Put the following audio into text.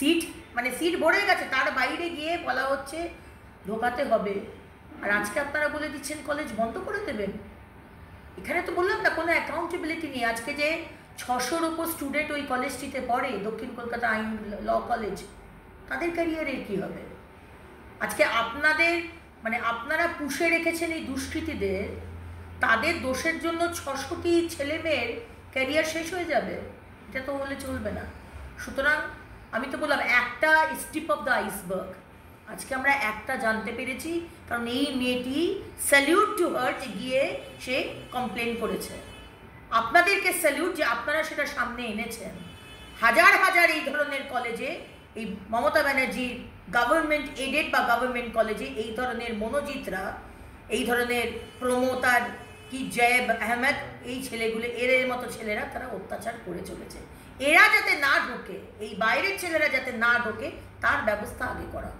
Seat মানে seat ভরে গেছে, তার বাইরে গিয়ে বলা হচ্ছে ঢোকাতে হবে। আর আজকে আপনারা বলে দিচ্ছেন কলেজ বন্ধ করে দেবেন। এখানে তো বললাম না, কোনো অ্যাকাউন্টেবিলিটি নেই। আজকে যে 600-র ওপর স্টুডেন্ট ওই কলেজটিতে পড়ে, দক্ষিণ কলকাতা আইন ল কলেজ, তাদের ক্যারিয়ারের কী হবে? আজকে আপনাদের মানে আপনারা পুষে রেখেছেন এই দুষ্কৃতীদের, তাদের দোষের জন্য 600টি ছেলে মেয়ের ক্যারিয়ার শেষ হয়ে যাবে? এটা তো হলে চলবে না। সুতরাং আমি তো বললাম একটা স্টিপ অফ দ্য আইসবার্গ। আজকে আমরা একটা জানতে পেরেছি, কারণ এই মেয়েটি স্যালিউট টু হার যে গিয়ে সে কমপ্লেন করেছে। আপনাদেরকে স্যালিউট যে আপনারা সেটা সামনে এনেছেন। হাজার হাজার এই ধরনের কলেজে, এই মমতা ব্যানার্জির গভর্নমেন্ট এডেড বা গভর্নমেন্ট কলেজে এই ধরনের মনোজিতরা, এই ধরনের প্রমোতার কি জয়েব আহমেদ, এই ছেলেগুলো, এর মতো ছেলেরা তারা অত্যাচার করে চলেছে। এরা যাতে না ঢোকে, এই বাইরের ছেলেরা যাতে না ঢোকে, তার ব্যবস্থা আগে করা।